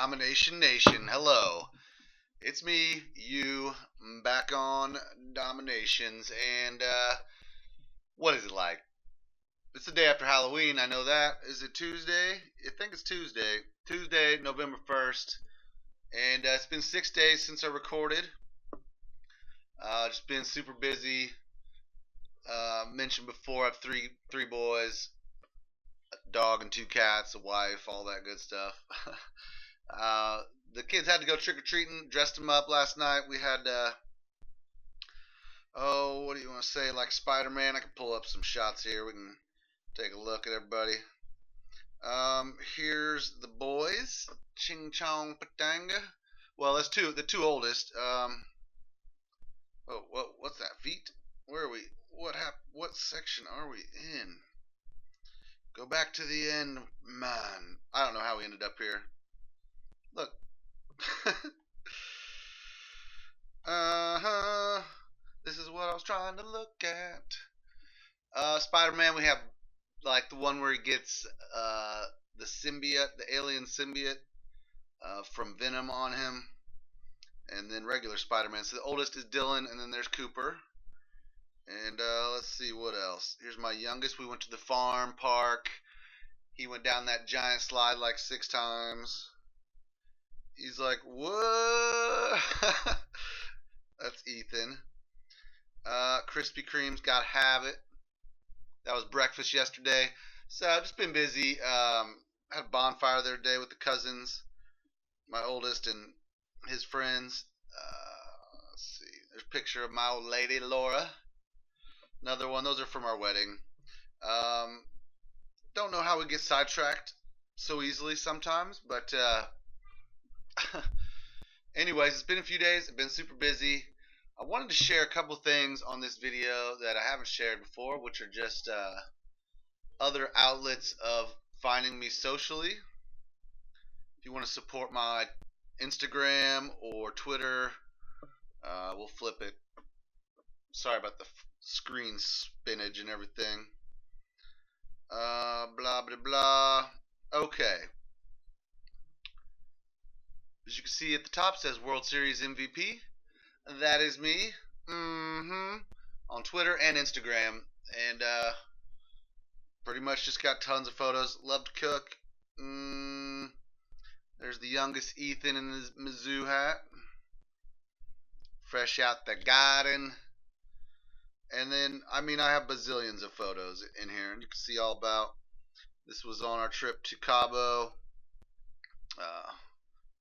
Domination Nation, hello. It's me, you, back on Dominations, and what is it like? It's the day after Halloween, I know that. Is it Tuesday? I think it's Tuesday. Tuesday, November 1st, and it's been 6 days since I recorded. Just been super busy. Mentioned before, I have three boys, a dog and two cats, a wife, all that good stuff. uh, the kids had to go trick or treating. Dressed them up last night. We had what do you want to say? Like Spider-Man. I can pull up some shots here. We can take a look at everybody. Here's the boys. Ching Chong Patanga. Well, that's the two oldest. What's that? Feet? Where are we? What section are we in? Go back to the end, man. I don't know how we ended up here. Look. Uh-huh. This is what I was trying to look at. Spider-Man, we have like the one where he gets the symbiote, the alien symbiote from Venom on him. And then regular Spider-Man. So the oldest is Dylan, and then there's Cooper. And let's see what else. Here's my youngest. We went to the farm park. He went down that giant slide like 6 times. He's like, what? That's Ethan. Krispy Kreme's got to have it. That was breakfast yesterday. So I've just been busy. Had a bonfire the other day with the cousins, my oldest and his friends. Let's see. There's a picture of my old lady, Laura. Another one. Those are from our wedding. Don't know how we get sidetracked so easily sometimes, but anyways, it's been a few days. I've been super busy. I wanted to share a couple things on this video that I haven't shared before, which are just other outlets of finding me socially. If you want to support my Instagram or Twitter, we'll flip it. Sorry about the screen spinach and everything. Blah, blah, blah. Okay. As you can see at the top, it says World Series MVP. That is me. On Twitter and Instagram. And pretty much just got tons of photos. Love to cook. There's the youngest Ethan in his Mizzou hat. Fresh out the garden. And then, I have bazillions of photos in here. And you can see all about. This was on our trip to Cabo.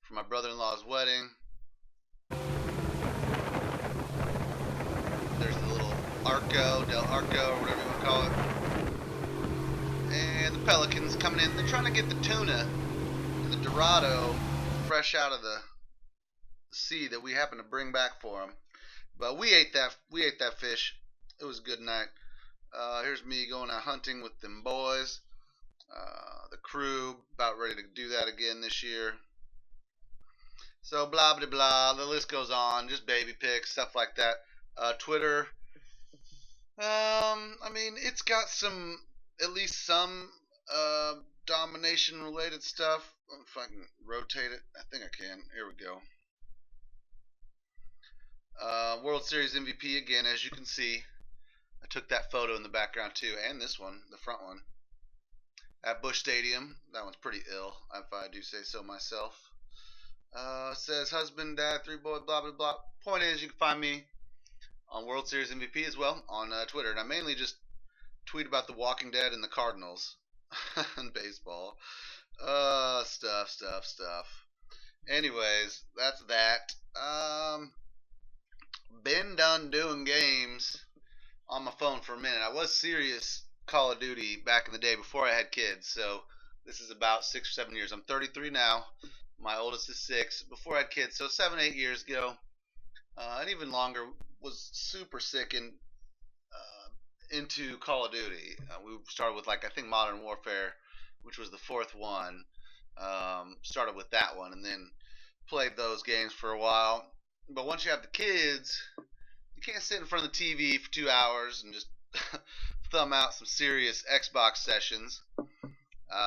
For my brother-in-law's wedding. There's the little Arco, Del Arco, or whatever you want to call it. And the pelicans coming in. They're trying to get the tuna and the Dorado fresh out of the sea that we happened to bring back for them. But we ate that fish. It was a good night. Here's me going out hunting with them boys. The crew about ready to do that again this year. So blah blah blah. The list goes on. Just baby pics, stuff like that. Twitter. It's got at least some domination related stuff. If I can rotate it, I think I can. Here we go. World Series MVP again, as you can see. I took that photo in the background too, and this one, the front one, at Busch Stadium. That one's pretty ill, if I do say so myself. Says husband, dad, 3 boys, blah blah blah. Point is, you can find me on World Series MVP as well on Twitter, and I mainly just tweet about The Walking Dead and the Cardinals and baseball. Stuff. Anyways, that's that. Been done doing games on my phone for a minute. I was serious Call of Duty back in the day before I had kids, so this is about 6 or 7 years. I'm 33 now. My oldest is 6. Before I had kids, so 7, 8 years ago, and even longer, was super sick and into Call of Duty. We started with I think Modern Warfare, which was the 4th one. Started with that one, and then played those games for a while. But once you have the kids, you can't sit in front of the TV for 2 hours and just thumb out some serious Xbox sessions.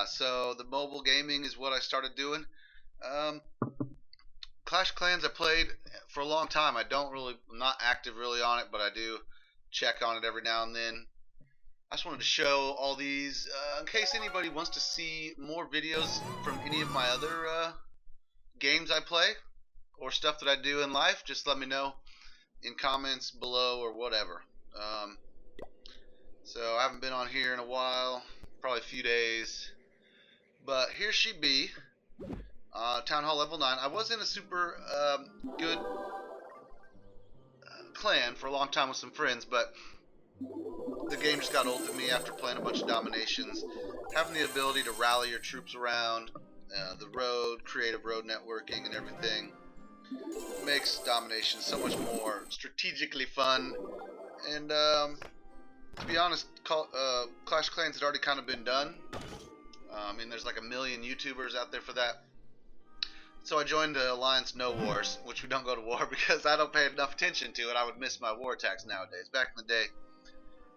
So the mobile gaming is what I started doing. Clash of Clans I played for a long time. I'm not active really on it, but I do check on it every now and then. I just wanted to show all these in case anybody wants to see more videos from any of my other games I play or stuff that I do in life. Just let me know in comments below or whatever. So I haven't been on here in a while, probably a few days. But here she be, Town Hall level 9. I was in a super good clan for a long time with some friends, but the game just got old to me after playing a bunch of Dominations. Having the ability to rally your troops around the road, creative road networking and everything makes Dominations so much more strategically fun. And to be honest, Clash of Clans had already kind of been done. I mean, there's like a million YouTubers out there for that. So I joined the Alliance No Wars, which we don't go to war because I don't pay enough attention to it. I would miss my war attacks nowadays. Back in the day,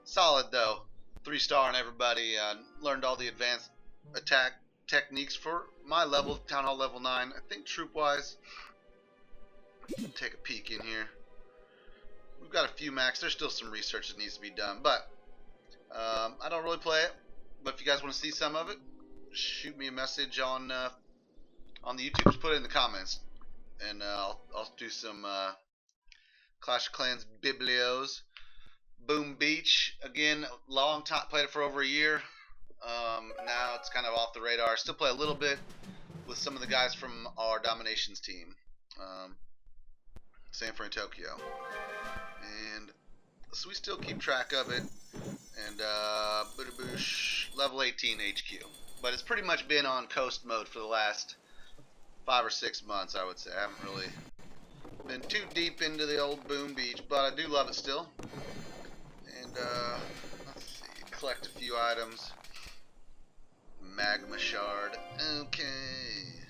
solid though. 3-star on everybody. Learned all the advanced attack techniques for my level, Town Hall level 9. I think troop-wise, take a peek in here. We've got a few max. There's still some research that needs to be done, but I don't really play it. But if you guys want to see some of it, shoot me a message on the YouTube. Just put it in the comments, and I'll do some Clash of Clans biblios. Boom Beach again, long time, played it for over a year. Now it's kind of off the radar. Still play a little bit with some of the guys from our Dominations team, San Fran, Tokyo, and so we still keep track of it. And level 18 HQ, but it's pretty much been on coast mode for the last 5 or 6 months, I would say. I haven't really been too deep into the old Boom Beach, but I do love it still. And let's see, collect a few items. Magma shard. Okay.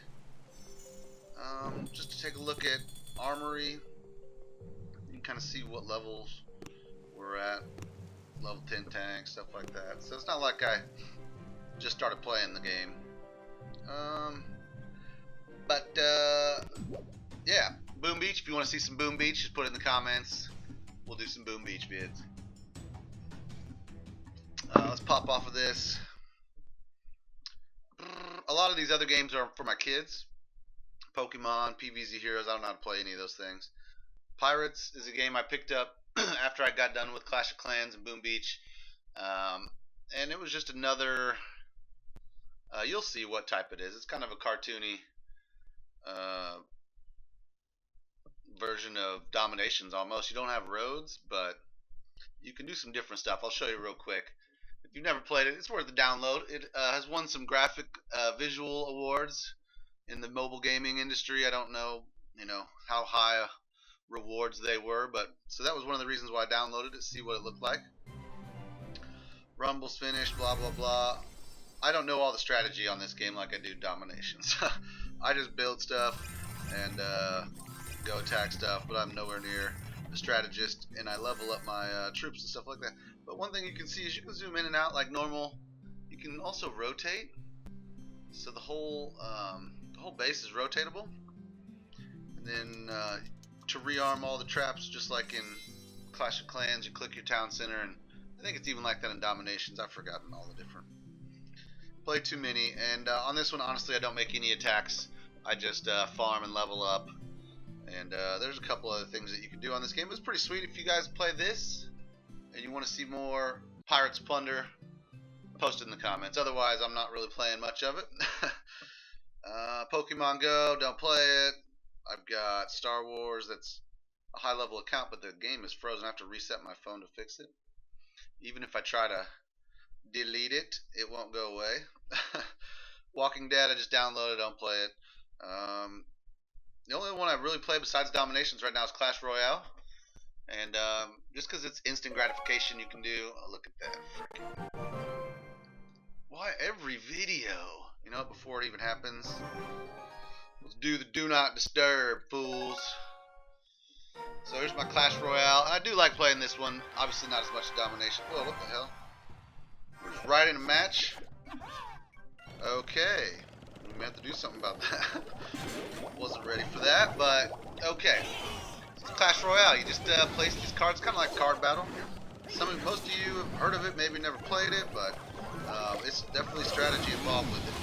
Just to take a look at armory, you can kind of see what levels we're at. Level 10 tanks, stuff like that. So it's not like I just started playing the game. Yeah, Boom Beach. If you want to see some Boom Beach, just put it in the comments. We'll do some Boom Beach vids. Let's pop off of this. A lot of these other games are for my kids. Pokemon, PvZ Heroes. I don't know how to play any of those things. Pirates is a game I picked up after I got done with Clash of Clans and Boom Beach, and it was just another. You'll see what type it is. It's kind of a cartoony version of Dominations almost. You don't have roads, but you can do some different stuff. I'll show you real quick. If you've never played it, it's worth the download. It has won some graphic visual awards in the mobile gaming industry. I don't know, how high rewards they were, but so that was one of the reasons why I downloaded it, see what it looked like. Rumble's finished, blah blah blah. I don't know all the strategy on this game like I do Dominations. I just build stuff and go attack stuff, but I'm nowhere near a strategist, and I level up my troops and stuff like that. But one thing you can see is you can zoom in and out like normal. You can also rotate, so the whole base is rotatable, and then to rearm all the traps, just like in Clash of Clans, you click your town center, and I think it's even like that in Dominations. I've forgotten all the different. Play too many, and on this one, honestly, I don't make any attacks. I just farm and level up, and there's a couple other things that you can do on this game. It's pretty sweet. If you guys play this and you want to see more Pirates Plunder, post it in the comments. Otherwise, I'm not really playing much of it. Pokemon Go, don't play it. I've got Star Wars, that's a high level account, but the game is frozen. I have to reset my phone to fix it. Even if I try to delete it, it won't go away. Walking Dead, I just downloaded, don't play it. The only one I really play besides Dominations right now is Clash Royale. And just because it's instant gratification, you can do. Oh, look at that. Frickin'. Why every video? You know, before it even happens. Let's do the do not disturb, fools. So here's my Clash Royale. I do like playing this one. Obviously not as much as Domination. Whoa, what the hell? We're just right in a match. Okay. We may have to do something about that. Wasn't ready for that, but okay. It's Clash Royale. You just place these cards, kind of like card battle. Most of you have heard of it, maybe never played it, but it's definitely strategy involved with it.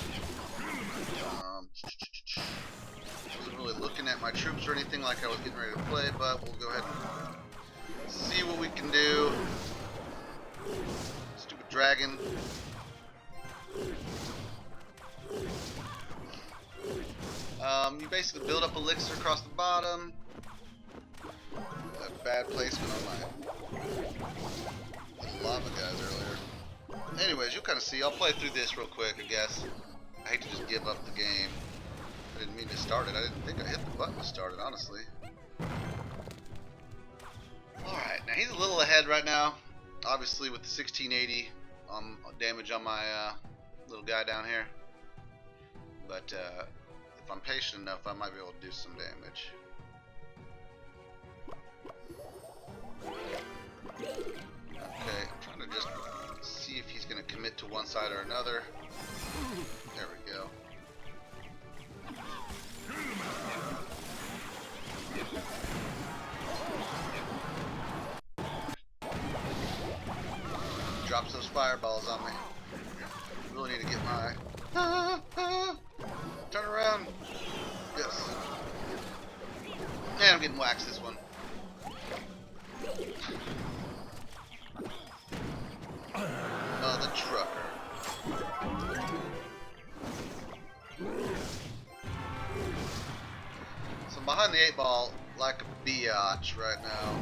Wasn't really looking at my troops or anything like I was getting ready to play, but we'll go ahead and see what we can do. Stupid dragon. You basically build up elixir across the bottom. Bad placement on my lava guys earlier. Anyways, you'll kind of see. I'll play through this real quick, I guess. I hate to just give up the game. I didn't mean to start it. I didn't think I hit the button to start it, honestly. Alright, now he's a little ahead right now. Obviously with the 1680 damage on my little guy down here. But if I'm patient enough, I might be able to do some damage. Okay, I'm trying to just see if he's going to commit to one side or another. There we go. Drops those fireballs on me. Really need to get my... Turn around. Yes. Man, I'm getting waxed this one. Oh, the trucker. So I'm behind the 8-ball like a biatch right now.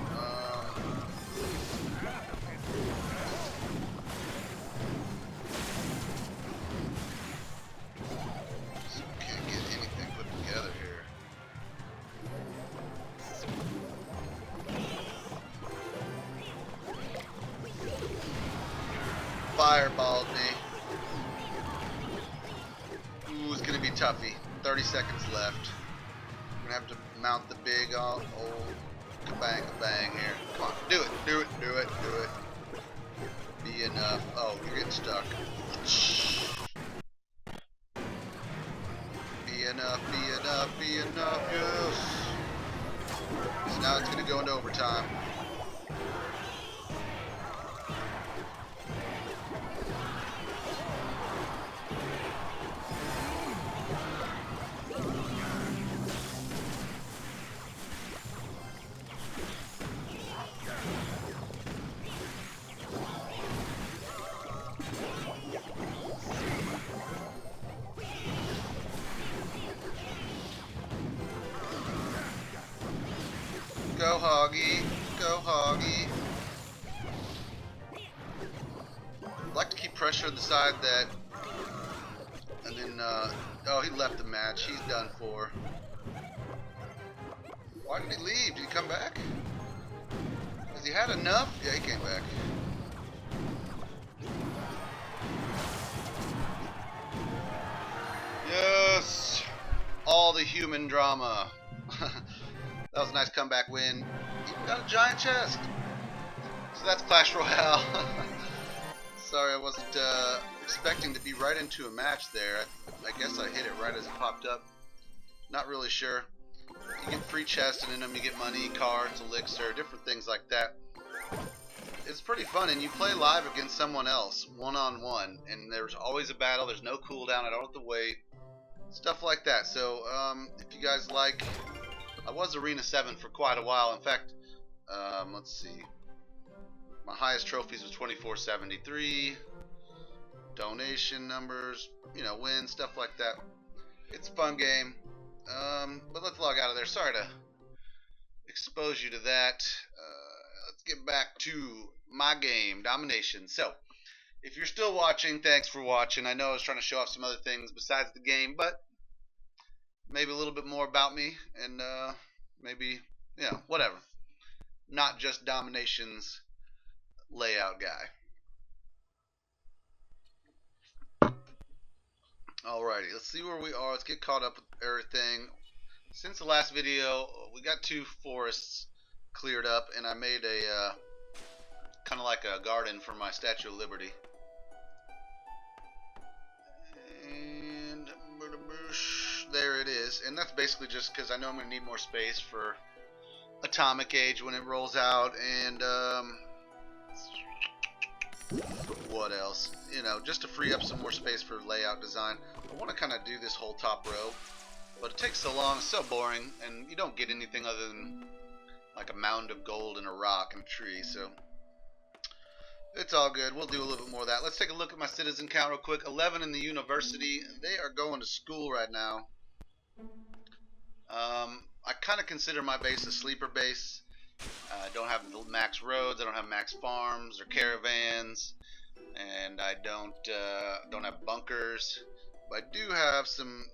So can't get anything put together here. Fireballed me. Ooh, it's gonna be toughy. 30 seconds left. I'm gonna have to mount the big old kabang kabang here. Come on, do it, do it, do it, do it. Be enough. Oh, you're getting stuck. Be enough, be enough, be enough, yes. So now it's gonna go into overtime. Go Hoggy, go Hoggy. I'd like to keep pressure on the side that, and then, oh, he left the match. He's done for. Why did he leave? Did he come back? Has he had enough? Yeah, he came back. Yes! All the human drama. That was a nice comeback win. Even got a giant chest. So that's Clash Royale. Sorry, I wasn't expecting to be right into a match there. I guess I hit it right as it popped up. Not really sure. You get free chests, and in them you get money, cards, elixir, different things like that. It's pretty fun, and you play live against someone else, one-on-one, and there's always a battle. There's no cooldown. I don't have to wait. Stuff like that. So if you guys like... I was Arena 7 for quite a while. In fact, let's see. My highest trophies was 2473. Donation numbers, you know, wins, stuff like that. It's a fun game. But let's log out of there. Sorry to expose you to that. Let's get back to my game, Dominations. So, if you're still watching, thanks for watching. I know I was trying to show off some other things besides the game, but maybe a little bit more about me, and maybe, you know, whatever. Not just Dominations layout guy. Alrighty, let's see where we are. Let's get caught up with everything. Since the last video, we got 2 forests cleared up, and I made a kind of like a garden for my Statue of Liberty. And there it is. is, and that's basically just because I know I'm going to need more space for Atomic Age when it rolls out, and what else? You know, just to free up some more space for layout design. I want to kind of do this whole top row, but it takes so long, it's so boring, and you don't get anything other than like a mound of gold and a rock and a tree, so it's all good. We'll do a little bit more of that. Let's take a look at my citizen count real quick. 11 in the university. They are going to school right now. I kind of consider my base a sleeper base. I don't have max roads. I don't have max farms or caravans, and I don't have bunkers. But I do have some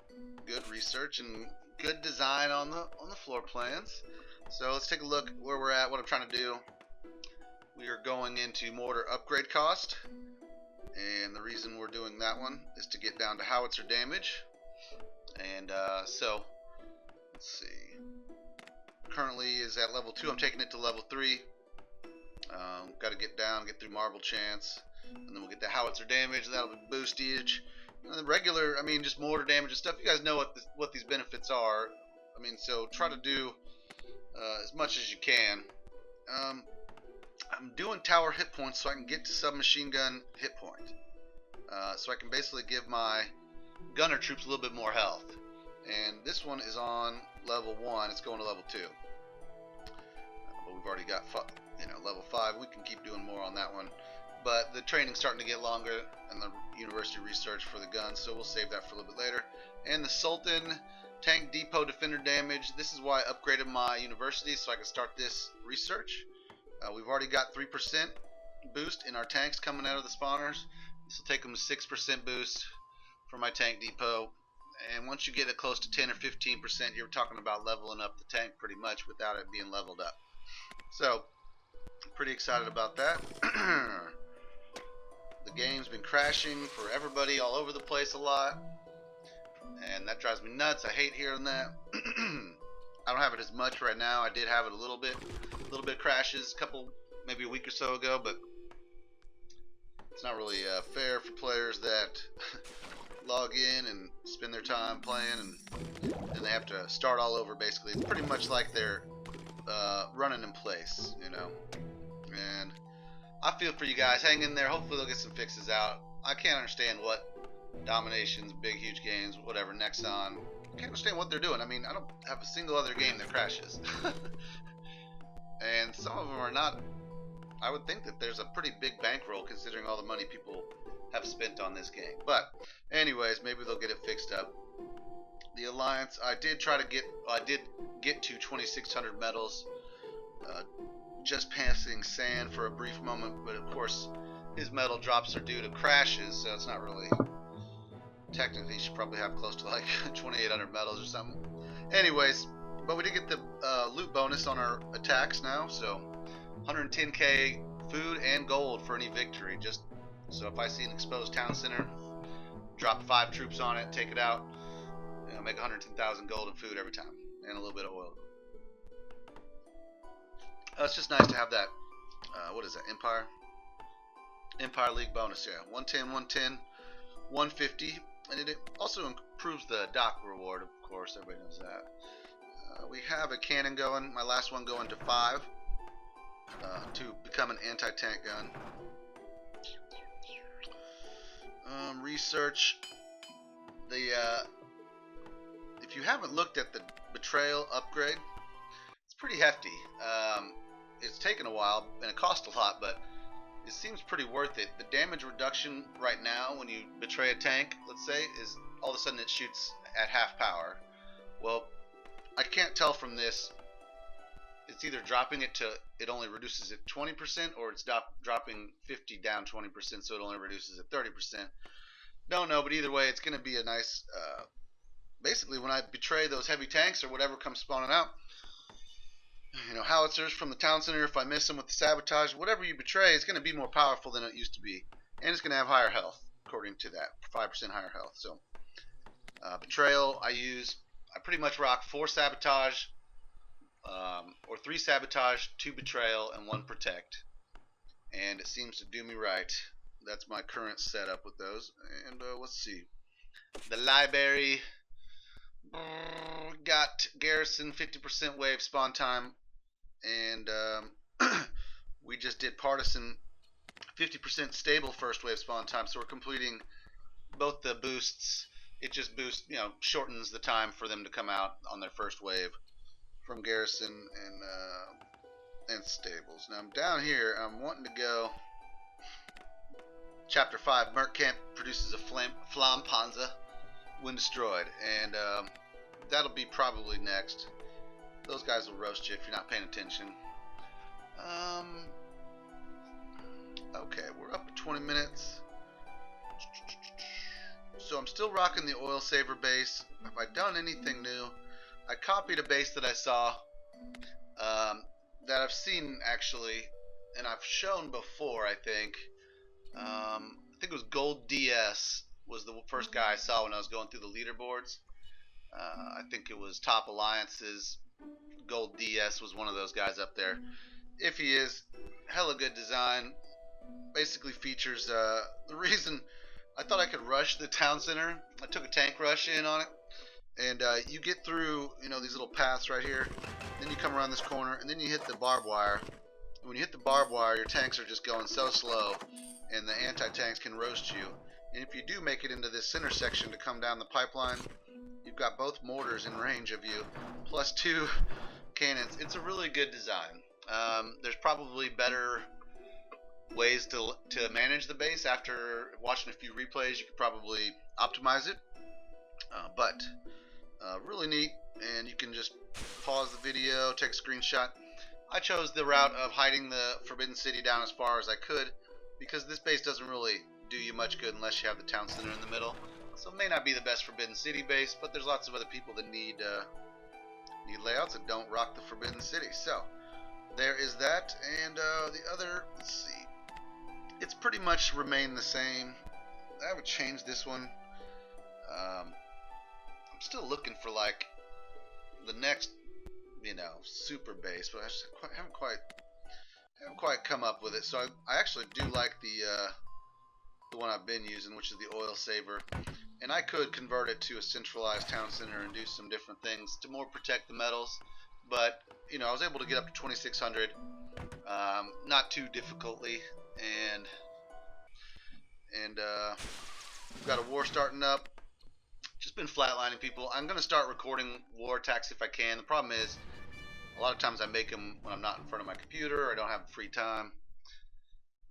good research and good design on the floor plans. So let's take a look where we're at. What I'm trying to do. We are going into mortar upgrade cost, and the reason we're doing that one is to get down to howitzer damage. And so let's see. Currently is at level 2. I'm taking it to level 3. Got to get down, get through marble chance, and then we'll get the howitzer damage. That'll be boostage. And the regular, I mean, just mortar damage and stuff. You guys know what these benefits are. I mean, so try to do as much as you can. I'm doing tower hit points so I can get to submachine gun hit point. So I can basically give my gunner troops a little bit more health. And this one is on level 1. It's going to level 2. But we've already got level 5. We can keep doing more on that one. But the training's starting to get longer, and the university research for the guns, so we'll save that for a little bit later. And the Sultan tank depot defender damage. This is why I upgraded my university so I can start this research. We've already got 3% boost in our tanks coming out of the spawners. This will take them to 6% boost for my tank depot. And once you get it close to 10 or 15%, you're talking about leveling up the tank pretty much without it being leveled up. So, pretty excited about that. The game's been crashing for everybody all over the place a lot, and that drives me nuts. I hate hearing that. I don't have it as much right now. I did have it a little bit crashes maybe a week or so ago, but it's not really fair for players that log in and spend their time playing, and then they have to start all over basically. It's pretty much like they're running in place, you know. And I feel for you guys. Hang in there. Hopefully they'll get some fixes out. I can't understand what Dominations, big huge games, whatever, Nexon, I can't understand what they're doing. I mean, I don't have a single other game that crashes. And some of them are not. I would think that there's a pretty big bankroll considering all the money people have spent on this game. But anyways, maybe they'll get it fixed up. The Alliance, I did get to 2,600 medals, just passing Sand for a brief moment, but of course his medal drops are due to crashes, so it's not really. Technically, you should probably have close to like 2,800 medals or something. Anyways, but we did get the loot bonus on our attacks now, so 110k food and gold for any victory. Just so if I see an exposed town center, drop 5 troops on it, take it out, make 110,000 gold and food every time, and a little bit of oil. It's just nice to have that. What is that? Empire League bonus. Yeah, 110, 110, 150. And it also improves the dock reward, of course. Everybody knows that. We have a cannon going. My last one going to 5 to become an anti-tank gun. Research. If you haven't looked at the Betrayal upgrade, it's pretty hefty. It's taken a while and it cost a lot, but it seems pretty worth it. The damage reduction right now when you betray a tank, let's say, is all of a sudden it shoots at half power. Well, I can't tell from this. It's either dropping it to it only reduces it 20%, or it's dropping 50 down 20%, so it only reduces it 30%. Don't know, but either way, it's going to be a nice. Basically, when I betray those heavy tanks or whatever comes spawning out, howitzers from the town center, if I miss them with the sabotage, whatever you betray is going to be more powerful than it used to be. And it's going to have higher health, according to that, 5% higher health. So, Betrayal, I pretty much rock 4 sabotage, or 3 sabotage, 2 betrayal, and 1 protect. And it seems to do me right. That's my current setup with those. And let's see. The library. got garrison 50% wave spawn time, and we just did partisan 50% stable first wave spawn time. So we're completing both the boosts. It just boosts, shortens the time for them to come out on their first wave from garrison and stables. Now I'm down here. I'm wanting to go. Chapter 5, Merc Camp produces a Flampanzer when destroyed, and that'll be probably next. Those guys will roast you if you're not paying attention. Okay, we're up to 20 minutes. So I'm still rocking the oil saver base. Have I done anything new? I copied a base that I saw that I've seen actually, and I've shown before. I think it was Gold DS was the first guy I saw when I was going through the leaderboards. I think it was Top Alliances. Gold DS was one of those guys up there. If he is, hella good design. Basically features the reason I thought I could rush the town center. I took a tank rush in on it, and you get through these little paths right here. Then you come around this corner, and then you hit the barbed wire. And when you hit the barbed wire, your tanks are just going so slow, and the anti-tanks can roast you. And if you do make it into this center section to come down the pipeline, you've got both mortars in range of you, plus 2 cannons. It's a really good design. There's probably better ways to manage the base. After watching a few replays, you could probably optimize it, but really neat. And you can just pause the video, take a screenshot. I chose the route of hiding the Forbidden City down as far as I could, because this base doesn't really do you much good unless you have the town center in the middle. So it may not be the best Forbidden City base, but there's lots of other people that need layouts that don't rock the Forbidden City. So there is that, and the other, let's see, it's pretty much remained the same. I would change this one. I'm still looking for like the next, super base, but I just haven't quite come up with it. So I actually do like the one I've been using, which is the oil saver, and I could convert it to a centralized town center and do some different things to more protect the metals. But I was able to get up to 2600, not too difficultly, and we've got a war starting up. Just been flatlining people. I'm going to start recording war attacks if I can. The problem is, a lot of times I make them when I'm not in front of my computer, or I don't have free time.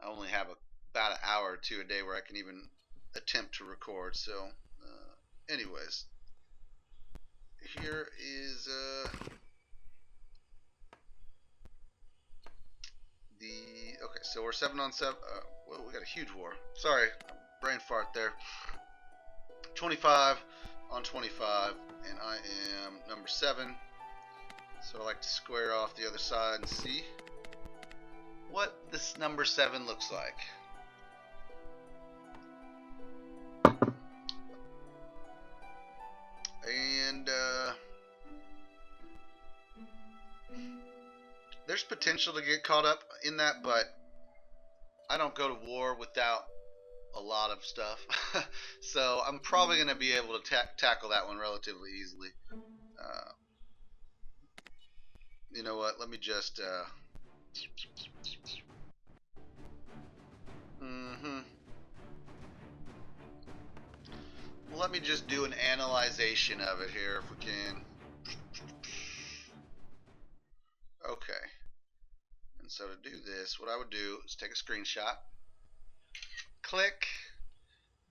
I only have about an hour or two a day where I can even attempt to record. So, anyways, here is okay. So we're 7-on-7. Well, we got a huge war. Sorry, brain fart there. 25 on 25, and I am number 7. So I like to square off the other side and see what this number 7 looks like. And there's potential to get caught up in that, but I don't go to war without a lot of stuff. So I'm probably going to be able to tackle that one relatively easily. You know what? Let me just let me just do an analyzation of it here if we can. Okay. And so to do this, what I would do is take a screenshot, click,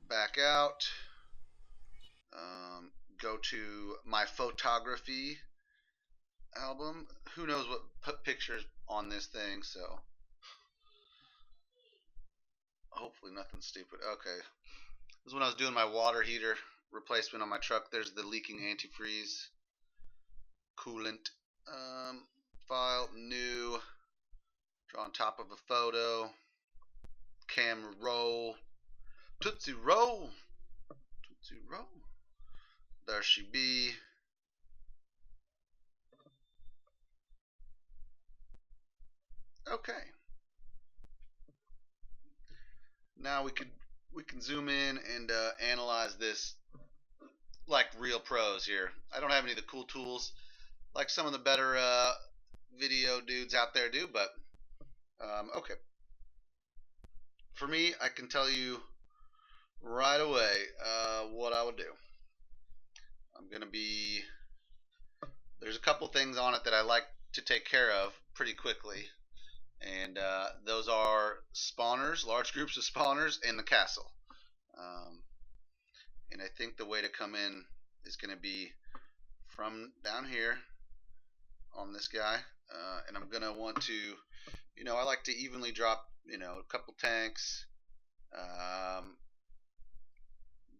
back out, go to my photography album. Who knows what put pictures on this thing, so hopefully nothing stupid. Okay, this is when I was doing my water heater replacement on my truck. There's the leaking antifreeze coolant. File, new, draw on top of a photo, camera roll, tootsie roll, tootsie roll. There she be. Okay. Now we can zoom in and analyze this like real pros here. I don't have any of the cool tools like some of the better video dudes out there do, but okay. For me, I can tell you right away what I would do. I'm gonna be. There's a couple things on it that I like to take care of pretty quickly, and those are spawners, large groups of spawners, and the castle. Um, and I think the way to come in is going to be from down here on this guy, and I'm going to want to, I like to evenly drop, a couple tanks,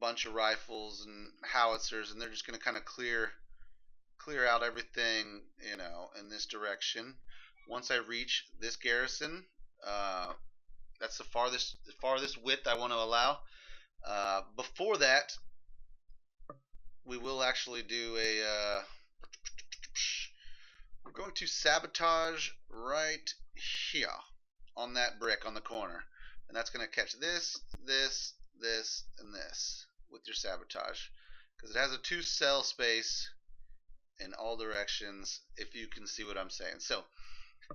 bunch of rifles and howitzers, and they're just going to kind of clear out everything, in this direction. Once I reach this garrison, that's the farthest width I want to allow. Before that, we will actually do we're going to sabotage right here on that brick on the corner, and that's going to catch this, and this with your sabotage, because it has a 2 cell space in all directions, if you can see what I'm saying. So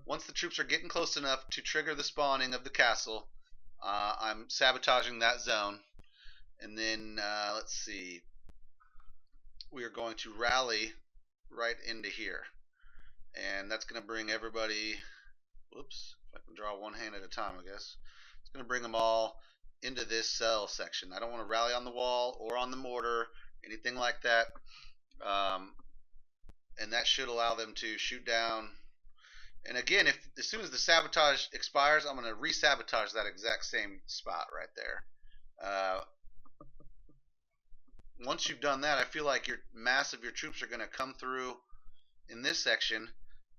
once the troops are getting close enough to trigger the spawning of the castle, I'm sabotaging that zone. And then, let's see, we are going to rally right into here. And that's going to bring everybody, whoops, if I can draw one hand at a time, I guess. It's going to bring them all into this cell section. I don't want to rally on the wall or on the mortar, anything like that. And that should allow them to shoot down. And again, as soon as the sabotage expires, I'm going to re-sabotage that exact same spot right there. Once you've done that, I feel like your mass of your troops are going to come through in this section,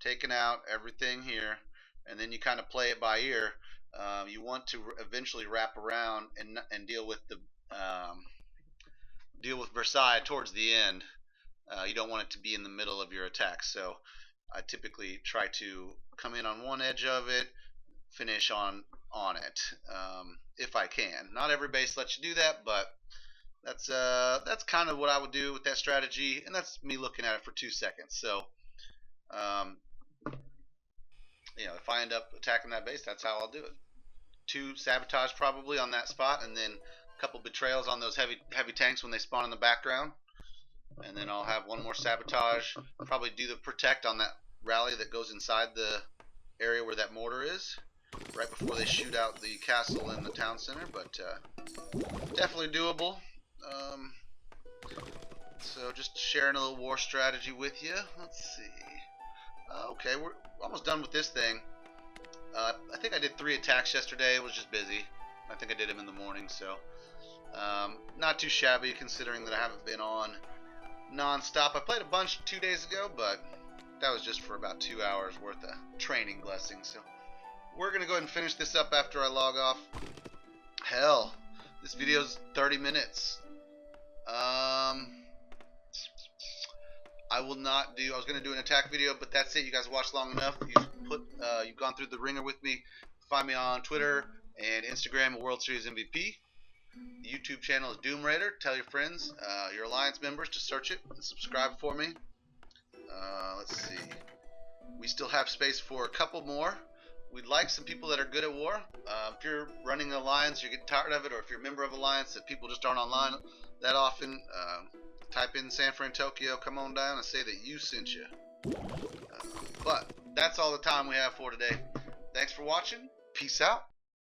taking out everything here, and then you kind of play it by ear. You want to eventually wrap around and deal with Versailles towards the end. You don't want it to be in the middle of your attack, so I typically try to come in on one edge of it, finish on it, if I can. Not every base lets you do that, but that's kind of what I would do with that strategy, and that's me looking at it for 2 seconds. So, if I end up attacking that base, that's how I'll do it. 2 sabotage probably on that spot, and then a couple betrayals on those heavy tanks when they spawn in the background. And then I'll have one more sabotage. Probably do the protect on that rally that goes inside the area where that mortar is, right before they shoot out the castle in the town center. But definitely doable. So just sharing a little war strategy with you. Let's see. Okay, we're almost done with this thing. I think I did 3 attacks yesterday. It was just busy. I think I did them in the morning, so not too shabby considering that I haven't been on non-stop. I played a bunch 2 days ago, but that was just for about 2 hours worth of training blessings. So we're gonna go ahead and finish this up after I log off. Hell, this video's 30 minutes. I will not do. I was gonna do an attack video, but that's it. You guys watched long enough. You've gone through the ringer with me. Find me on Twitter and Instagram, World Series MVP. The YouTube channel is Doom Raider. Tell your friends, your Alliance members, to search it and subscribe for me. Let's see. We still have space for a couple more. We'd like some people that are good at war. If you're running an Alliance, you're getting tired of it, or if you're a member of Alliance that people just aren't online that often, type in San Fran, Tokyo, come on down and say that you sent you. But that's all the time we have for today. Thanks for watching. Peace out.